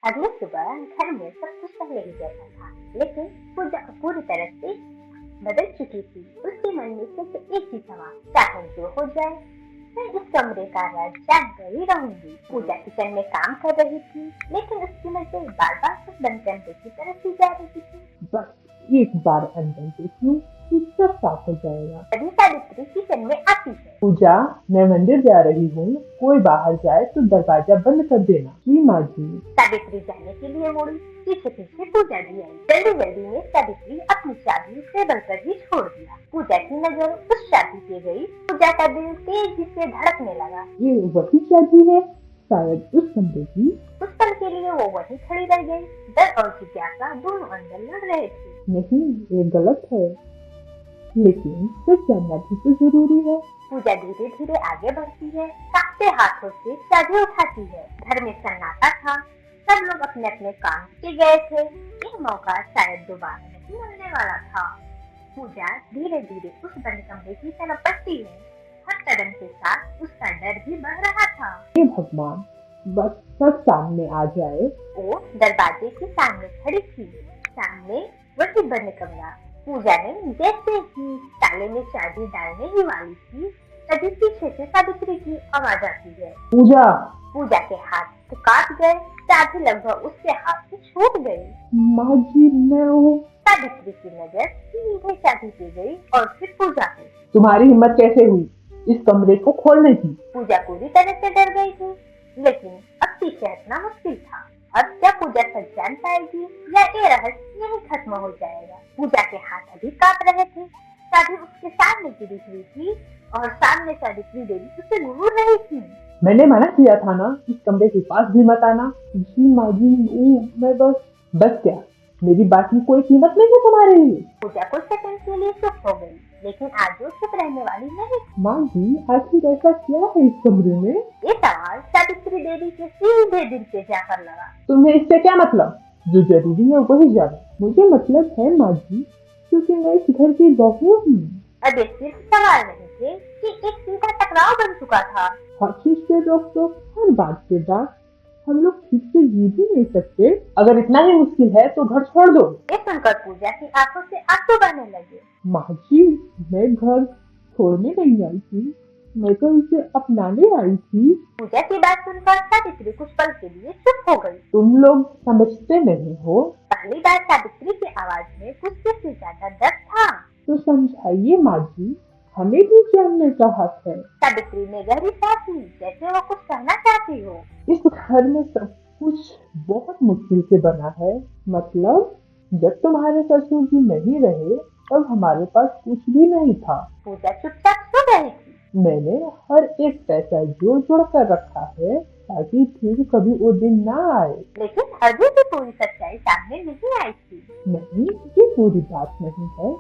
अगली सुबह घर में सब कुछ पहले ही जैसा था, लेकिन पूजा पूरी तरह से बदल चुकी थी। उसके मन में सिर्फ एक ही सवाल, चाहे जो हो जाए मैं इस कमरे का राज जानकर ही रहूंगी। पूजा किचन में काम कर रही थी, लेकिन उसकी नजर बार बार उस बंद कमरे की तरफ ही जा रही थी। बस एक बार अंदर देखूं कि सब साफ हो जाएगा। तभी सावित्री किचन में आती है। पूजा, मैं मंदिर जा रही हूँ, कोई बाहर जाए तो दरवाजा बंद कर देना। जी माँ जी। सावित्री जाने के लिए मुड़ी, पीछे पीछे पूजा भी आई। जल्दी जल्दी में सावित्री अपनी चाबी टेबल पर ही छोड़ दिया। पूजा की नजर उस चाबी पे गई। पूजा का दिल तेजी से धड़कने लगा। ये वही चाबी है, शायद उस कमरे की। कुछ पल के लिए वो वहीं खड़ी रह गई। डर और जिज्ञासा दोनों अंदर लड़ रहे थे। नहीं, ये गलत है, लेकिन सच जानना भी तो जरूरी है। पूजा धीरे धीरे आगे बढ़ती है, कांपते हाथों से चाबी उठाती है। घर में सन्नाटा था, सब लोग अपने अपने काम के गए थे। यह मौका शायद दोबारा नहीं मिलने वाला था। पूजा धीरे धीरे उस बंद कमरे की तरफ बढ़ती है। हर कदम के साथ उसका डर भी बढ़ रहा था। हे भगवान, बस सब सामने आ जाए। वो दरवाजे के सामने खड़ी थी। सामने वही बंद कमरा। पूजा ने जैसे ही ताले में चाबी डालने ही वाली थी, तभी पीछे से सावित्री की आवाज आती है। पूजा। पूजा के हाथ काट गए, चाबी लगभग उसके हाथ से छूट गई। माँ जी, मैं हूँ। सावित्री की नजर सीधे चाबी पे गई और फिर पूजा पे। तुम्हारी हिम्मत कैसे हुई इस कमरे को खोलने की? पूजा पूरी तरह से डर गई थी, लेकिन अब पीछे हटना मुश्किल था। अब क्या पूजा सच जान पाएगी या ये रहस्य यही खत्म हो जाएगा? पूजा के हाथ अभी कांप रहे थे। चाबी उसके सामने गिरी हुई थी और सामने सावित्री देवी उसे घूर रही थी। मैंने मना किया था ना, इस कमरे के पास भी मत आना। जी माँ जी, मैं बस क्या, मेरी बात की कोई कीमत नहीं है तुम्हारे लिए? पूजा कुछ सेकंड के लिए चुप हो गई, लेकिन आज वो चुप रहने वाली नहीं। माँ जी, आखिर ऐसा क्या है इस कमरे में? ये सवाल सावित्री देवी के सीधे दिल पे जाकर लगा। तुम्हें इससे क्या मतलब? जो जरूरी है वही जानो। मुझे मतलब है माँ जी, क्योंकि मैं इस घर की बहू हूँ। अब ये सिर्फ सवाल नहीं थे कि एक सीधा टकराव बन चुका था। हर चीज पे रोक टोक, हर बात पे डांट। हम लोग ठीक से जी भी नहीं सकते। अगर इतना ही मुश्किल है तो घर छोड़ दो। ये सुनकर पूजा की आंखों से आंसू बहने लगे। माँ जी, मैं घर छोड़ने नहीं आई थी, मैं तो इसे अपनाने आई थी। पूजा की बात सुनकर सावित्री कुछ पल के लिए चुप हो गई। तुम लोग समझते नहीं हो। पहली बार सावित्री की आवाज में गुस्से से ज्यादा डर था। तो समझाइए माँ जी, हमें भी जानने का हक है। सावित्री ने गहरी सांस ली, जैसे वो कुछ कहना चाहती हो। इस घर में सब कुछ बहुत मुश्किल से बना है। मतलब जब तुम्हारे ससुर जी नहीं रहे तब हमारे पास कुछ भी नहीं था। पूजा चुपचाप सुन रही थी। मैंने हर एक पैसा जोड़ कर रखा है ताकि फिर कभी वो दिन ना आए। लेकिन अभी भी पूरी सच्चाई सामने नहीं आई थी। नहीं, ये पूरी बात नहीं है,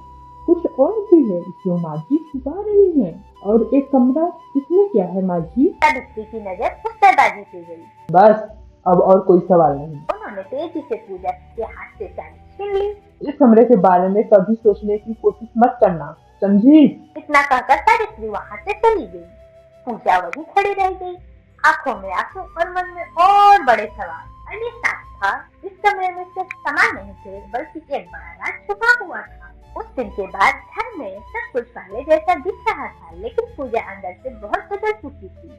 कुछ और भी है जो माँ जी छुपा रही है। और एक कमरा, इसमें क्या है माँ जी? सावित्री की नजर उस दरवाजे पे गई। बस, अब और कोई सवाल नहीं। उन्होंने तेजी से पूजा के हाथ से चाबी छीन ली। इस कमरे के बारे में कभी सोचने की कोशिश मत करना, समझी? इतना कहकर सावित्री वहाँ से चली गई। पूजा वहीं खड़ी रह गई, आंखों में आंसू और मन में और बड़े सवाल। अब ये साफ था, इस कमरे में सिर्फ सामान नहीं थे, बल्कि एक बड़ा राज छुपा हुआ था। उस दिन के बाद घर में सब कुछ पहले जैसा दिख रहा था, लेकिन पूजा अंदर से बहुत बदल चुकी थी।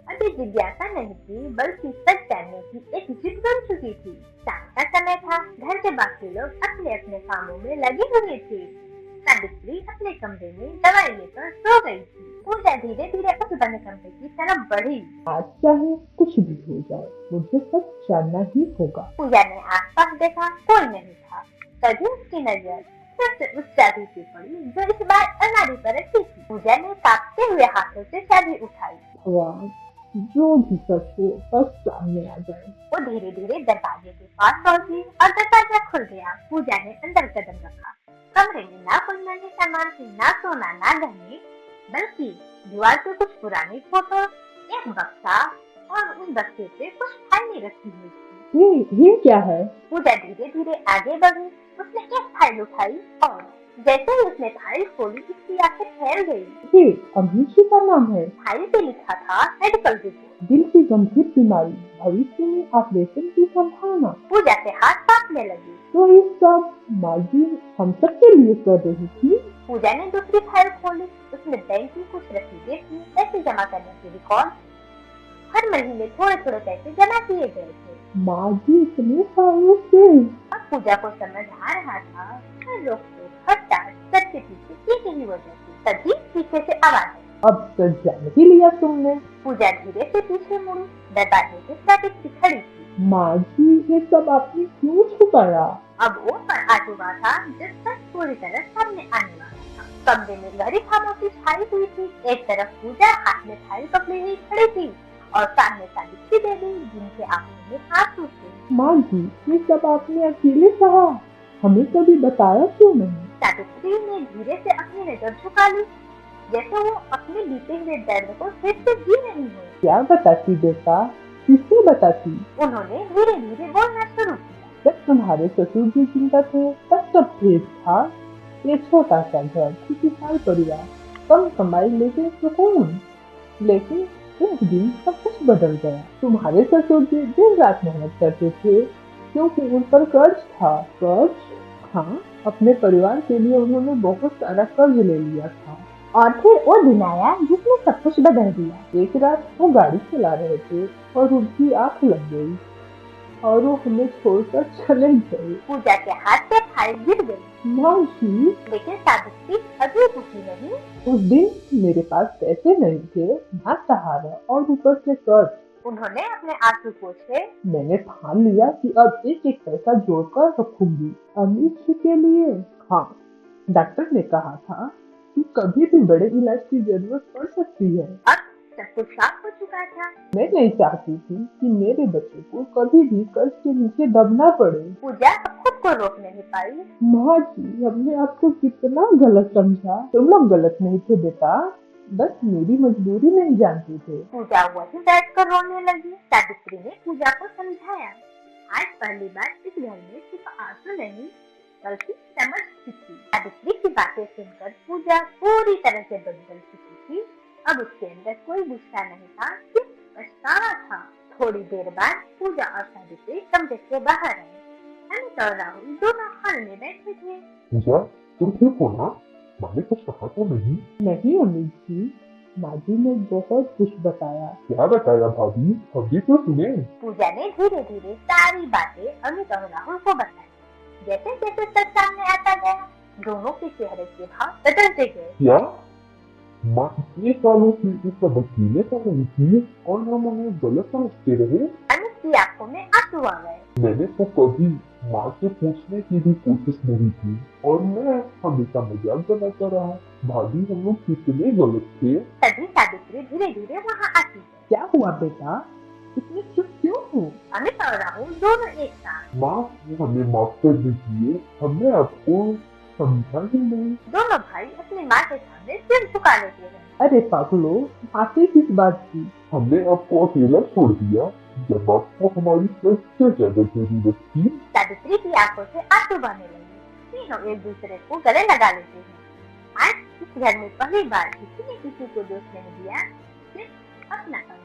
अभी जिज्ञासा नहीं थी, बल्कि सच जानने की एक जिद बन चुकी थी। शाम का समय था, घर के बाकी लोग अपने अपने कामों में लगे हुए थे। सावित्री अपने कमरे में दवाई लेकर सो गई थी। पूजा धीरे धीरे उस बंद कमरे की तरफ बढ़ी। आज चाहे कुछ भी हो जाए, मुझे सच जानना ही होगा। पूजा ने आसपास देखा, कोई नहीं था। तभी उसकी नजर फिर से उस चाबी पे पड़ी, जो इस बार अलमारी पर रखी थी। पूजा ने कांपते हुए हाथों से चाबी उठाई। भगवान, जो भी सच हो बस सामने आ जाए। वो धीरे धीरे दरवाजे के पास पहुंची और दरवाजा खुल गया। पूजा ने अंदर कदम रखा। कमरे में ना कोई नए सामान थे, ना सोना, ना गहने, बल्कि दीवार पे कुछ पुरानी फोटो, एक बक्सा और उस बक्से पे कुछ फाइलें रखी हुई थी। ये क्या है? पूजा धीरे धीरे आगे बढ़ी। उसने एक फाइल उठाई और जैसे ही उसने फाइल खोली उसकी आंखें ठहर गई। ये अमीर जी का नाम है। फाइल पे लिखा था मेडिकल रिपोर्ट। दिल की गंभीर बीमारी, भविष्य में ऑपरेशन की संभावना। पूजा के हाथ कांपने लगे। तो ये सब माजी हम सब के लिए कर रही थी। पूजा ने दूसरी फाइल खोली। उसमें बैंक की कुछ रसीदें थी, पैसे जमा करने के रिकॉर्ड। हर महीने थोड़े थोड़े पैसे जमा किए गए थे। माजी इतने सालों से। अब पूजा को समझ आ रहा था हर रोक-टोक, हर टाल सबके पीछे एक ही वजह थी। तभी पीछे से आवाज आई। अब तो जान ही लिया तुमने। पूजा धीरे से पीछे मुड़ी। दरवाजे के साथ एक खड़ी थी। माजी ये सब आपने क्यों छुपाया? अब वो पर आ चुका था जिस पर पूरी तरह सामने आने वाला था। कमरे में गहरी खामोशी छाई हुई थी। एक तरफ पूजा हाथ में फाइल पकड़ी हुई खड़ी थी और सामने सावित्री देवी जिनके आंखों में आंसू थे। माजी ये सब आपने अकेले कहा, हमें कभी बताया क्यों नहीं? सावित्री ने धीरे से अपनी नजर झुका ली, जैसे वो अपने बीते हुए दर्द को फिर से जी रही हो। क्या बताती बेटा, किसे बताती? उन्होंने धीरे धीरे बोलना शुरू किया। जब तुम्हारे ससुर जी जिंदा थे तब सब ठीक था। ये छोटा सा घर, खुशहाल परिवार, कम कमाई लेकिन सुकून। लेकिन एक दिन सब कुछ बदल गया। तुम्हारे ससुर जी दिन रात मेहनत करते थे क्योंकि उन पर कर्ज था। कर्ज? हाँ, अपने परिवार के लिए उन्होंने बहुत सारा कर्ज ले लिया था। और फिर वो दिन आया जिसने सब कुछ बदल दिया। एक रात वो गाड़ी चला रहे थे और उनकी आंख लग गई और वो हमें छोड़कर चले गए। पूजा के हाथ से फाइल गिर गई। मासी, लेकिन सावित्री अभी दुखी नहीं। उस दिन मेरे पास पैसे नहीं थे, ना सहारा और ऊपर से कर्ज। उन्होंने अपने आंसू पोंछे। मैंने ठान लिया कि अब एक एक पैसा जोड़कर रखूंगी अमीर जी के लिए। हाँ, डॉक्टर ने कहा था कि कभी भी बड़े इलाज की जरूरत पड़ सकती है। अब सब कुछ साफ हो चुका था। मैं नहीं चाहती थी कि मेरे बच्चे को कभी भी कर्ज के नीचे दबना पड़े। पूजा अब खुद को रोक नहीं पाई। माँ जी, हमने आपको कितना गलत समझा। तुम लोग गलत नहीं थे बेटा, बस मेरी मजबूरी नहीं जानते थे। पूजा वहीं बैठकर रोने लगी। सावित्री ने पूजा को समझाया। आज पहली बार इस घर में सिर्फ आंसू नहीं बल्कि समझ चुकी। सावित्री की बातें सुनकर पूजा पूरी तरह से बदल चुकी थी। अब उसके अंदर कोई गुस्सा नहीं था, सिर्फ पछतावा था। थोड़ी देर बाद पूजा और सावित्री कमरे से बाहर आई। अमित और राहुल दोनों हॉल में बैठे थे। पूजा, तुम ठीक हो ना? मैंने कुछ कहा तो नहीं? नहीं अमित जी, माजी ने बहुत कुछ बताया। क्या बताया भाभी? अभी तो सुने। पूजा ने धीरे धीरे सारी बातें अमित और राहुल को बताई। जैसे जैसे सच सामने आता गया दोनों के चेहरे के भाव बदलते गए। क्या माँ इतने सालों से इस सब अकेले कर रही थी और हम उन्हें गलत समझते रहे? अमित की आंखों में आंसू आ गए। मैंने तो कभी माँ से पूछने की भी कोशिश नहीं की और मैं हमेशा मजाक बनाता रहा। भाभी, हम लोग कितने गलत थे। तभी सावित्री धीरे धीरे वहाँ आती है। क्या हुआ बेटा, इतने चुप क्यों हो? अमित और राहुल दोनों एक साथ। माँ, हमें माफ कर दीजिए, हमने आपको समझा ही नहीं। दोनों भाई अपनी माँ के सामने सिर झुका लेते हैं। अरे पागलो, आते किस बात की? हमने आपको अकेला छोड़ दिया जब आपको हमारी सबसे ज्यादा जरूरत थी। सावित्री की आंखों से आंसू बहने लगे। तीनों एक दूसरे को गले लगा लेते हैं। आज इस घर में पहली बार किसी ने किसी को दोष नहीं दिया, सिर्फ अपना था।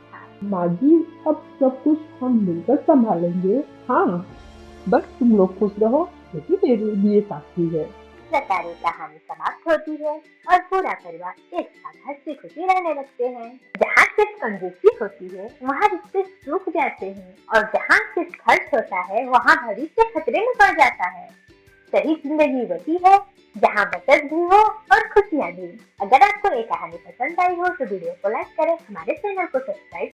माजी, अब सब कुछ हम मिलकर संभालेंगे। हाँ, बस तुम लोग खुश रहो, यही मेरे लिए काफी है। इस प्रकार ये कहानी समाप्त होती है और पूरा परिवार एक साथ हंसी खुशी रहने लगते हैं। जहाँ सिर्फ कंजूसी होती है वहाँ रिश्ते सूख जाते हैं और जहाँ सिर्फ खर्च होता है वहाँ भविष्य खतरे में पड़ जाता है। सही जिंदगी वही है जहाँ बचत भी हो और खुशियाँ भी। अगर आपको ये कहानी पसंद आई हो तो वीडियो को लाइक करें, हमारे चैनल को सब्सक्राइब